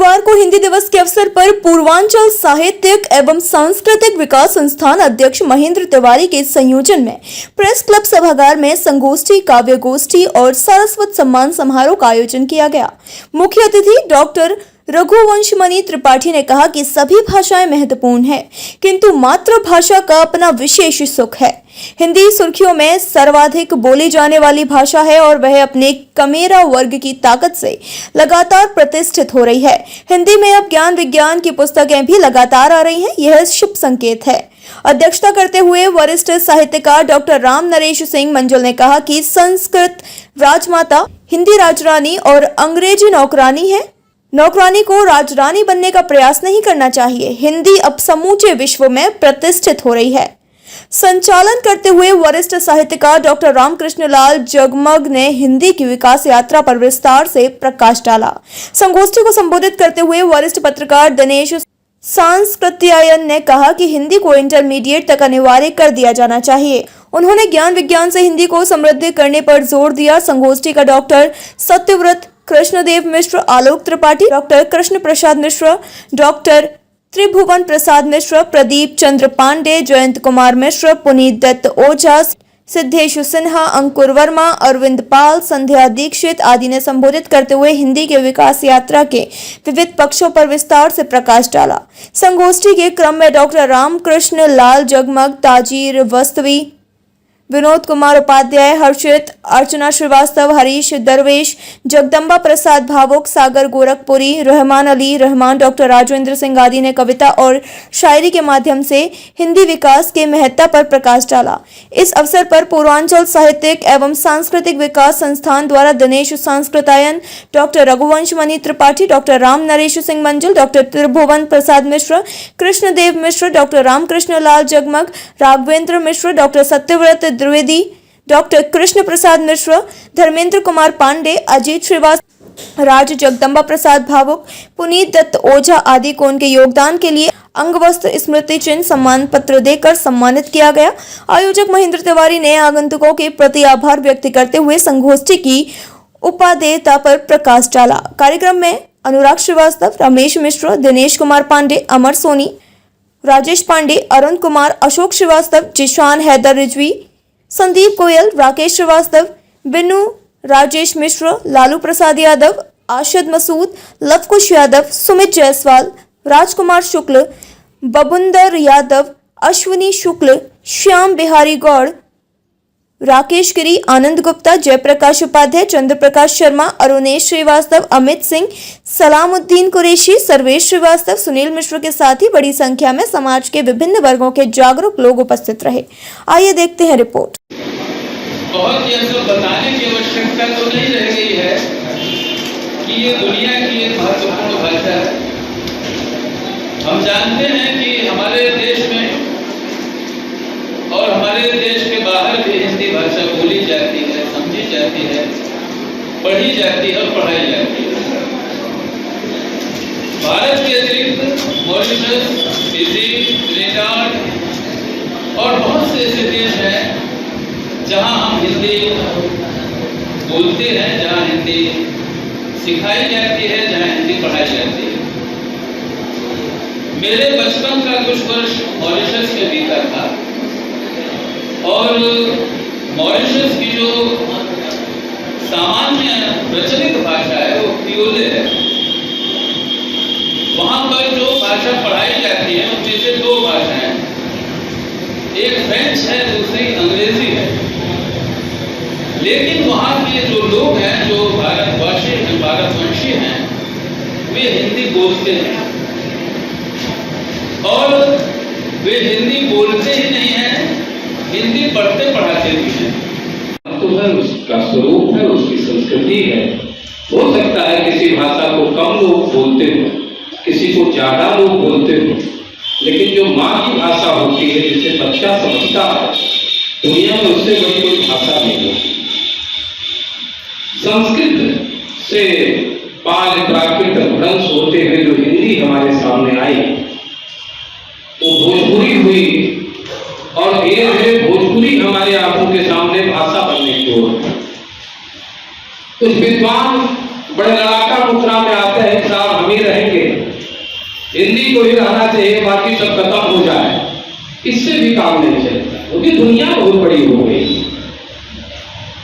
बुधवार को हिंदी दिवस के अवसर पर पूर्वांचल साहित्यिक एवं सांस्कृतिक विकास संस्थान अध्यक्ष महेंद्र तिवारी के संयोजन में प्रेस क्लब सभागार में संगोष्ठी, काव्य गोष्ठी और सारस्वत सम्मान समारोह का आयोजन किया गया। मुख्य अतिथि डॉक्टर रघुवंशमणि त्रिपाठी ने कहा कि सभी भाषाएं महत्वपूर्ण हैं, किंतु मातृभाषा का अपना विशेष सुख है। हिंदी सुर्खियों में सर्वाधिक बोली जाने वाली भाषा है और वह अपने कमेरा वर्ग की ताकत से लगातार प्रतिष्ठित हो रही है। हिंदी में अब ज्ञान विज्ञान की पुस्तकें भी लगातार आ रही हैं, यह शुभ संकेत है। अध्यक्षता करते हुए वरिष्ठ साहित्यकार डॉक्टर राम नरेश सिंह मंजुल ने कहा कि संस्कृत राजमाता, हिंदी राजरानी और अंग्रेजी नौकरानी है। नौकरानी को राजरानी बनने का प्रयास नहीं करना चाहिए। हिंदी अब समूचे विश्व में प्रतिष्ठित हो रही है। संचालन करते हुए वरिष्ठ साहित्यकार डॉक्टर रामकृष्ण लाल जगमग ने हिंदी की विकास यात्रा पर विस्तार से प्रकाश डाला। संगोष्ठी को संबोधित करते हुए वरिष्ठ पत्रकार दिनेश सांस्कृत्यायन ने कहा कि हिंदी को इंटरमीडिएट तक अनिवार्य कर दिया जाना चाहिए। उन्होंने ज्ञान विज्ञान से हिंदी को समृद्ध करने पर जोर दिया। संगोष्ठी का डॉक्टर सत्यव्रत कृष्णदेव मिश्र, आलोक त्रिपाठी, डॉक्टर कृष्ण प्रसाद मिश्र, डॉक्टर त्रिभुवन प्रसाद मिश्र, प्रदीप चंद्र पांडे, जयंत कुमार मिश्र, पुनीत दत्त ओझा, सिद्धेश सिन्हा, अंकुर वर्मा, अरविंद पाल, संध्या दीक्षित आदि ने संबोधित करते हुए हिंदी के विकास यात्रा के विविध पक्षों पर विस्तार से प्रकाश डाला। संगोष्ठी के क्रम में डॉक्टर रामकृष्ण लाल जगमग, ताजीर वस्तवी, विनोद कुमार उपाध्याय, हर्षित, अर्चना श्रीवास्तव, हरीश दरवेश, जगदम्बा प्रसाद भावुक, सागर गोरखपुरी, रहमान अली रहमान, डॉक्टर राजेंद्र सिंह आदि ने कविता और शायरी के माध्यम से हिंदी विकास के महत्ता पर प्रकाश डाला। इस अवसर पर पूर्वांचल साहित्यिक एवं सांस्कृतिक विकास संस्थान द्वारा दिनेश सांस्कृतायन, डॉक्टर रघुवंशमणि त्रिपाठी, डॉक्टर राम नरेश सिंह मंजुल, डॉक्टर त्रिभुवन प्रसाद मिश्र, कृष्णदेव मिश्र, डॉक्टर रामकृष्ण लाल जगमग, राघवेंद्र मिश्र, डॉक्टर सत्यव्रत द्विवेदी, डॉक्टर कृष्ण प्रसाद मिश्र, धर्मेंद्र कुमार पांडे, अजीत श्रीवास्तव, राज जगदम्बा प्रसाद भावुक, पुनीत दत्त ओझा आदि को उनके योगदान के लिए अंगवस्त्र, स्मृति चिन्ह, सम्मान पत्र देकर सम्मानित किया गया। आयोजक महेंद्र तिवारी ने आगंतुकों के प्रति आभार व्यक्त करते हुए संगोष्ठी की उपादेयता पर प्रकाश डाला। कार्यक्रम में अनुराग श्रीवास्तव, रमेश मिश्र, दिनेश कुमार पांडे, अमर सोनी, राजेश पांडे, अरुण कुमार, अशोक श्रीवास्तव, जिशान हैदर रिजवी, संदीप गोयल, राकेश श्रीवास्तव, बिन्नू राजेश मिश्र, लालू प्रसाद यादव, आशद मसूद, लवकुश यादव, सुमित जायसवाल, राजकुमार शुक्ल, बबुंदर यादव, अश्विनी शुक्ल, श्याम बिहारी गौड़, राकेश गिरी, आनंद गुप्ता, जयप्रकाश उपाध्याय, चंद्र प्रकाश शर्मा, अरुणेश श्रीवास्तव, अमित सिंह, सलामुद्दीन कुरैशी, सर्वेश श्रीवास्तव, सुनील मिश्र के साथ ही बड़ी संख्या में समाज के विभिन्न वर्गों के जागरूक लोग उपस्थित रहे। आइए देखते हैं रिपोर्ट। बहुत यह सब बताने की आवश्यकता तो नहीं रह गई है कि ये दुनिया की एक महत्वपूर्ण भाषा है। हम जानते हैं कि हमारे देश में और हमारे देश के बाहर भी हिंदी भाषा बोली जाती है, समझी जाती है, पढ़ी जाती है और पढ़ाई जाती है। भारत के अतिरिक्त मॉरिशस, फिजी, ट्रिनिडाड और बहुत से ऐसे देश हैं जहां हम हिंदी बोलते हैं, जहां हिंदी सिखाई जाती है, जहां हिंदी पढ़ाई जाती है। मेरे बचपन का कुछ वर्ष मॉरिशस में बीता था और मॉरिशस की जो सामान्य प्रचलित भाषा है वो क्रियोले है। वहां पर जो भाषा पढ़ाई जाती है उनमें से दो भाषाएं हैं, एक फ्रेंच है, दूसरी अंग्रेजी है। लेकिन वहां के जो लोग हैं, जो भारतवासी हैं, भारतवंशी हैं, वे हिंदी बोलते हैं और वे हिंदी बोलते ही नहीं हैं, हिंदी पढ़ते पढ़ाते भी हैं। तो है उसका स्वरूप है, उसकी संस्कृति है। हो सकता है किसी भाषा को कम लोग बोलते हो, किसी को ज्यादा लोग बोलते हो, लेकिन जो माँ की भाषा होती है, जिसे बच्चा समझता है, दुनिया में उससे बड़ी कोई भाषा नहीं है। संस्कृत से 5 प्राकृत भ्रंश होते हुए जो हिंदी हमारे सामने आई, वो भोजपुरी हुई और धीरे धीरे भोजपुरी हमारे आंखों के सामने भाषा बनने की ओर। कुछ विद्वान बड़े लड़ाका मुद्रा में आते हैं, साहब हम ही रहेंगे, हिंदी को ही रहना चाहिए, बाकी सब खत्म हो जाए, इससे भी काम नहीं चलता, क्योंकि दुनिया बहुत बड़ी हो गई।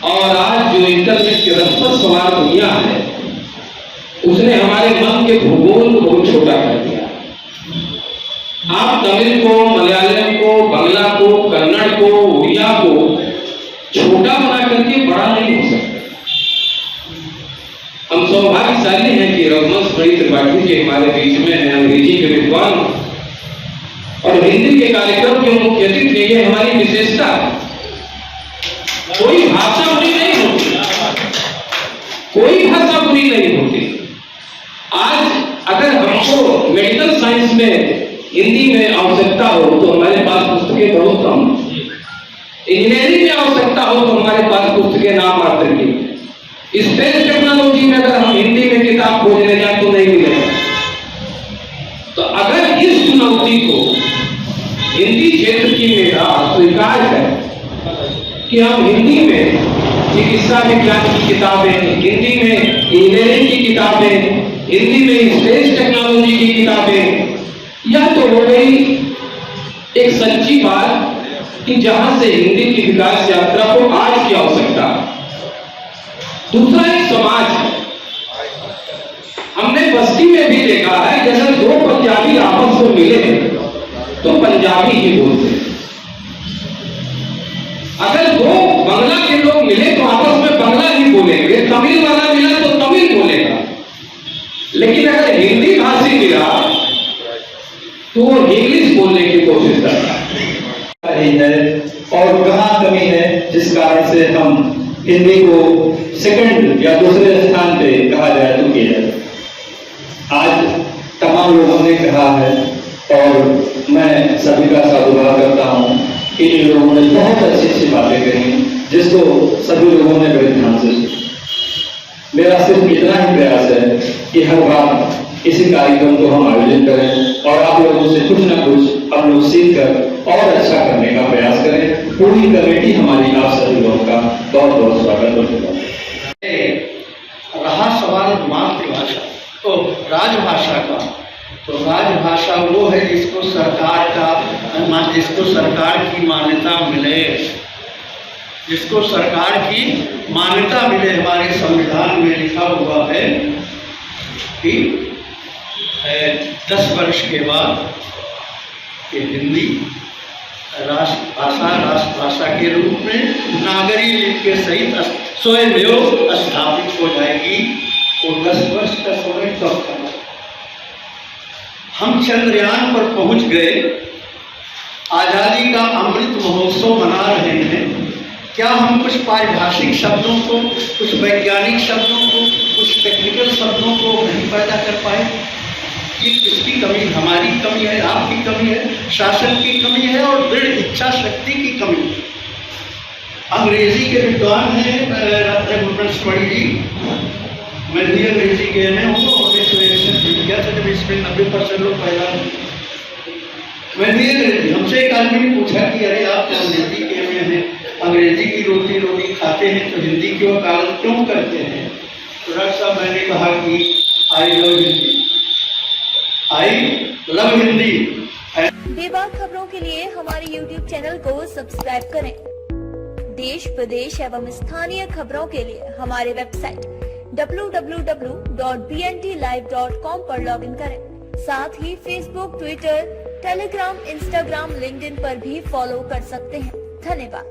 और आज जो इंटरनेट के रसपत सवार दुनिया है, उसने हमारे मन के भूगोल को बहुत छोटा कर दिया। आप तमिल को, मलयालम को, बांग्ला को, कन्नड़ को, उड़िया को छोटा बना करके बड़ा नहीं हो सकता। हम सौभाग्यशाली हैं कि रघुवंश बड़ी त्रिपाठी जी हमारे बीच में हैं, अंग्रेजी के विद्वान और हिंदी के कार्यक्रम के मुख्य अतिथि। ये हमारी विशेषता है। कोई भाषा बुरी नहीं होती, कोई भाषा बुरी नहीं होती। आज अगर हमको मेडिकल साइंस में हिंदी में आवश्यकता हो तो हमारे पास पुस्तकें बहुत कम, इंजीनियरिंग में आवश्यकता हो तो हमारे पास पुस्तकें नाम मात्र की, स्पेस टेक्नोलॉजी में अगर हम हिंदी में किताब खोजने जाए तो नहीं मिलेगा। तो अगर इस चुनौती को हिंदी क्षेत्र की मेरा स्वीकार है कि हम हिंदी में चिकित्सा विज्ञान की किताबें, हिंदी में इंजीनियरिंग की किताबें, हिंदी में स्पेस टेक्नोलॉजी की किताबें, यह तो हो गई एक सच्ची बात कि जहां से हिंदी की विकास यात्रा को आज की आवश्यकता। दूसरा एक समाज है। हमने बस्ती में भी देखा है कि अगर दो पंजाबी आपस में मिले तो पंजाबी ही बोलते हैं, अगर दो बांग्ला के लोग मिले तो आपस में बांग्ला ही बोलेंगे, तमिल वाला मिला तो तमिल बोलेगा। लेकिन अगर हिंदी भाषी मिला तो वो इंग्लिश बोलने की कोशिश करता है और कहाँ कमी है जिस कारण से हम हिंदी को सेकंड या दूसरे स्थान पे कहा जाए तो किया जाए। आज तमाम लोगों ने कहा है और मैं सभी का साधुवाद करता हूँ कि इन लोगों ने बहुत अच्छी अच्छी बातें कही जिसको सभी लोगों ने बड़े ध्यान से सुना। मेरा सिर्फ इतना ही प्रयास है कि हर बार इसी कार्यक्रम को हम आयोजित करें और आप लोगों से कुछ ना कुछ हम लोग सीख कर और अच्छा करने का प्रयास करें। पूरी कमेटी हमारी आप सभी लोगों का बहुत बहुत स्वागत होगा। रहा सवाल मातृभाषा तो राजभाषा का, तो राजभाषा वो है जिसको सरकार की मान्यता मिले, जिसको सरकार की मान्यता मिले। हमारे संविधान में लिखा हुआ है कि 10 वर्ष के बाद ये हिंदी राष्ट्रभाषा के रूप में नागरी लिपि के सहित स्वयं स्थापित हो जाएगी। तो 10 वर्ष का समय कब करना। हम चंद्रयान पर पहुंच गए, आज़ादी का अमृत महोत्सव मना रहे हैं। क्या हम कुछ पारिभाषिक शब्दों को, कुछ वैज्ञानिक शब्दों को, कुछ टेक्निकल शब्दों को नहीं पैदा कर पाए? ये किसकी कमी? हमारी कमी है, आपकी कमी है, शासन की कमी है और दृढ़ इच्छा शक्ति की कमी है। अंग्रेजी के विद्वान हैं रघुवंश जी, मैं भी अंग्रेजी के हूँ और जीत गया था जब इसमें 90% लोग पैदा। मैं भी अंग्रेजी, हमसे एक आदमी ने पूछा कि अरे आप अंग्रेजी के में हैं, अंग्रेजी की रोटी खाते हैं तो हिंदी की वकालत क्यों करते हैं? तो डॉक्टर साहब मैंने कहा कि I love Hindi, I love Hindi. बेबाक खबरों के लिए हमारे YouTube चैनल को सब्सक्राइब करें। देश प्रदेश एवं स्थानीय खबरों के लिए हमारे वेबसाइट www.bntlive.com पर लॉगिन करें। साथ ही Facebook, Twitter, Telegram, Instagram, LinkedIn पर भी फॉलो कर सकते हैं। धन्यवाद।